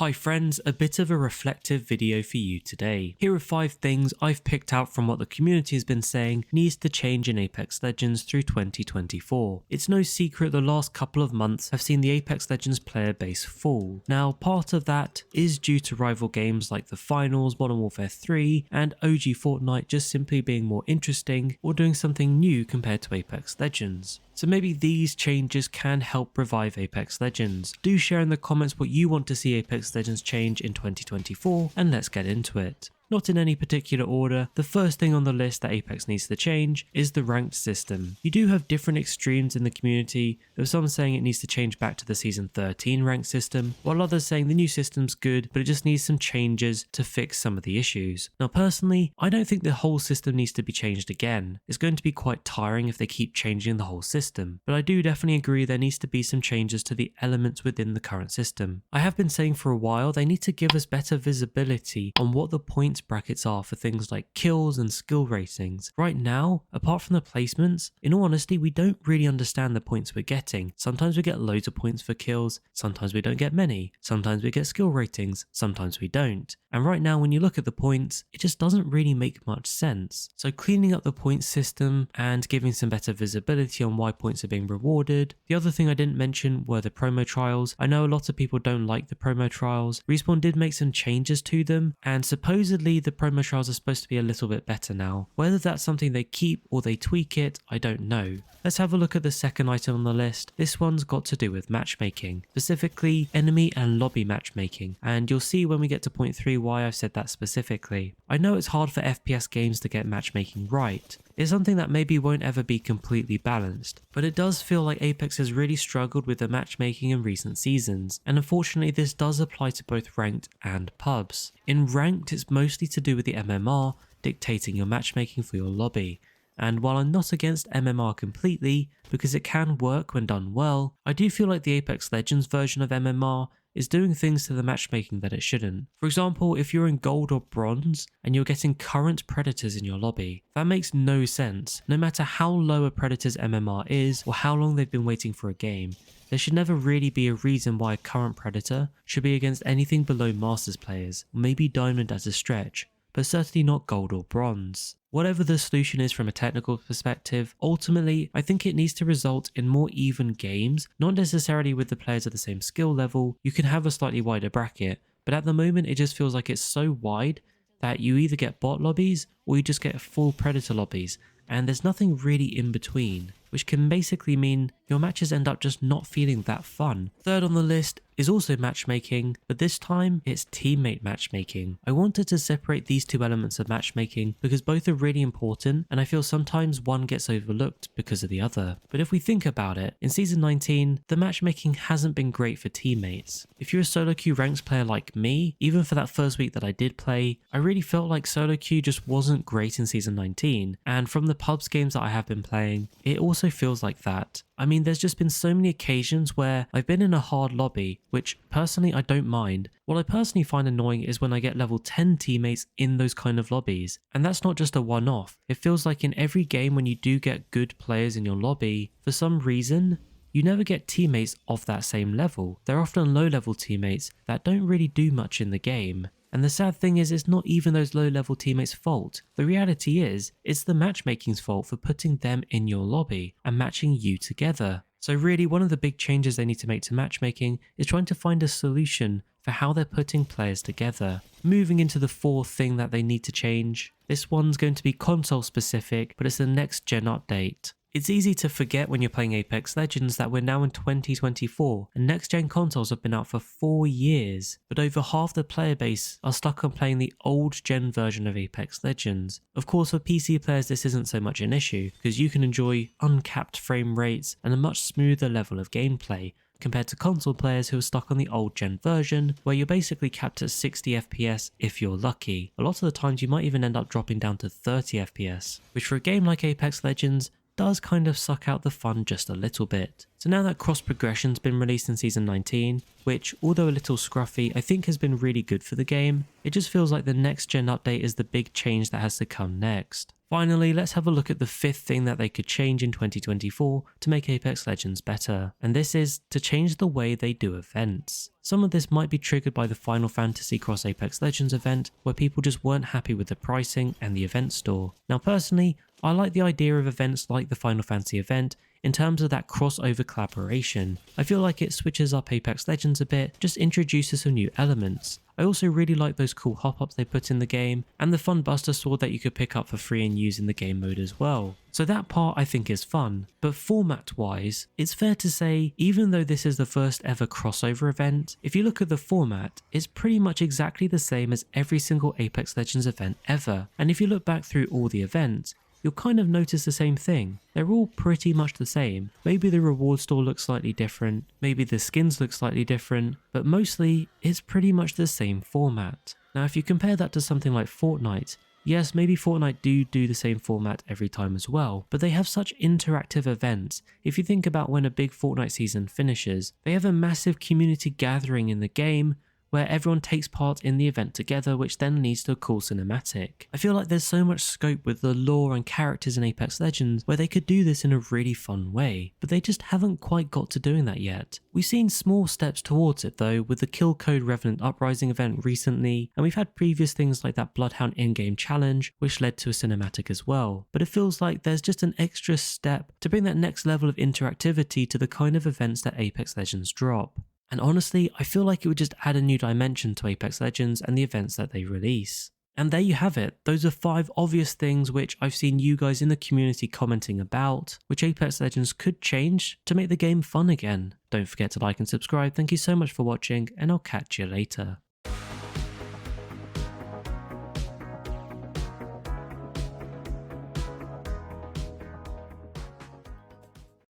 Hi friends, a bit of a reflective video for you today. Here are 5 things I've picked out from what the community has been saying needs to change in Apex Legends through 2024. It's no secret the last couple of months have seen the Apex Legends player base fall. Now part of that is due to rival games like the Finals, Modern Warfare 3 and OG Fortnite just simply being more interesting or doing something new compared to Apex Legends. So maybe these changes can help revive Apex Legends. Do share in the comments what you want to see Apex Legends change in 2024 and let's get into it. Not in any particular order, the first thing on the list that Apex needs to change is the ranked system. You do have different extremes in the community, with some saying it needs to change back to the Season 13 ranked system, while others saying the new system's good, but it just needs some changes to fix some of the issues. Now personally, I don't think the whole system needs to be changed again. It's going to be quite tiring if they keep changing the whole system, but I do definitely agree there needs to be some changes to the elements within the current system. I have been saying for a while they need to give us better visibility on what the points brackets are for things like kills and skill ratings. Right now, apart from the placements, in all honesty, we don't really understand the points we're getting. Sometimes we get loads of points for kills, sometimes we don't get many, sometimes we get skill ratings, sometimes we don't. And right now when you look at the points, it just doesn't really make much sense. So cleaning up the points system and giving some better visibility on why points are being rewarded. The other thing I didn't mention were the promo trials. I know a lot of people don't like the promo trials. Respawn did make some changes to them, and supposedly the promo trials are supposed to be a little bit better now. Whether that's something they keep or they tweak it, I don't know. Let's have a look at the second item on the list. This one's got to do with matchmaking, specifically enemy and lobby matchmaking, and you'll see when we get to point 3 why I've said that specifically. I know it's hard for FPS games to get matchmaking right. It's something that maybe won't ever be completely balanced, but it does feel like Apex has really struggled with the matchmaking in recent seasons, and unfortunately this does apply to both ranked and pubs. In ranked, it's mostly to do with the MMR dictating your matchmaking for your lobby. And while I'm not against MMR completely, because it can work when done well, I do feel like the Apex Legends version of MMR is doing things to the matchmaking that it shouldn't. For example, if you're in gold or bronze and you're getting current predators in your lobby, that makes no sense. No matter how low a predator's MMR is or how long they've been waiting for a game, there should never really be a reason why a current predator should be against anything below Masters players, or maybe Diamond as a stretch, but certainly not gold or bronze. Whatever the solution is from a technical perspective, ultimately I think it needs to result in more even games, not necessarily with the players at the same skill level. You can have a slightly wider bracket, but at the moment it just feels like it's so wide that you either get bot lobbies or you just get full predator lobbies, and there's nothing really in between, which can basically mean your matches end up just not feeling that fun. Third on the list is also matchmaking, but this time it's teammate matchmaking. I wanted to separate these two elements of matchmaking because both are really important, and I feel sometimes one gets overlooked because of the other. But if we think about it, in Season 19, the matchmaking hasn't been great for teammates. If you're a solo queue ranks player like me, even for that first week that I did play, I really felt like solo queue just wasn't great in Season 19, and from the pubs games that I have been playing, it also feels like that. I mean, there's just been so many occasions where I've been in a hard lobby, which personally I don't mind. What I personally find annoying is when I get level 10 teammates in those kind of lobbies. And that's not just a one-off. It feels like in every game when you do get good players in your lobby, for some reason, you never get teammates of that same level. They're often low-level teammates that don't really do much in the game. And the sad thing is, it's not even those low-level teammates' fault. The reality is, it's the matchmaking's fault for putting them in your lobby and matching you together. So really, one of the big changes they need to make to matchmaking is trying to find a solution for how they're putting players together. Moving into the fourth thing that they need to change. This one's going to be console specific, but it's the next gen update. It's easy to forget when you're playing Apex Legends that we're now in 2024 and next-gen consoles have been out for 4 years, but over half the player base are stuck on playing the old-gen version of Apex Legends. Of course, for PC players this isn't so much an issue, because you can enjoy uncapped frame rates and a much smoother level of gameplay, compared to console players who are stuck on the old gen version, where you're basically capped at 60 FPS if you're lucky. A lot of the times you might even end up dropping down to 30 FPS, which for a game like Apex Legends does kind of suck out the fun just a little bit. So now that cross progression's been released in Season 19, which although a little scruffy I think has been really good for the game, it just feels like the next gen update is the big change that has to come next. Finally, let's have a look at the fifth thing that they could change in 2024 to make Apex Legends better, and this is to change the way they do events. Some of this might be triggered by the Final Fantasy Cross Apex Legends event, where people just weren't happy with the pricing and the event store. Now personally, I like the idea of events like the Final Fantasy event in terms of that crossover collaboration. I feel like it switches up Apex Legends a bit, just introduces some new elements. I also really like those cool hop-ups they put in the game, and the fun Buster Sword that you could pick up for free and use in the game mode as well. So that part I think is fun, but format-wise, it's fair to say, even though this is the first ever crossover event, if you look at the format, it's pretty much exactly the same as every single Apex Legends event ever, and if you look back through all the events, you'll kind of notice the same thing. They're all pretty much the same. Maybe the reward store looks slightly different, maybe the skins look slightly different, but mostly it's pretty much the same format. Now if you compare that to something like Fortnite, yes, maybe Fortnite do the same format every time as well, but they have such interactive events. If you think about when a big Fortnite season finishes, they have a massive community gathering in the game, where everyone takes part in the event together, which then leads to a cool cinematic. I feel like there's so much scope with the lore and characters in Apex Legends where they could do this in a really fun way, but they just haven't quite got to doing that yet. We've seen small steps towards it though, with the Kill Code Revenant Uprising event recently, and we've had previous things like that Bloodhound in-game challenge, which led to a cinematic as well. But it feels like there's just an extra step to bring that next level of interactivity to the kind of events that Apex Legends drop. And honestly, I feel like it would just add a new dimension to Apex Legends and the events that they release. And there you have it. Those are 5 obvious things which I've seen you guys in the community commenting about, which Apex Legends could change to make the game fun again. Don't forget to like and subscribe. Thank you so much for watching, and I'll catch you later.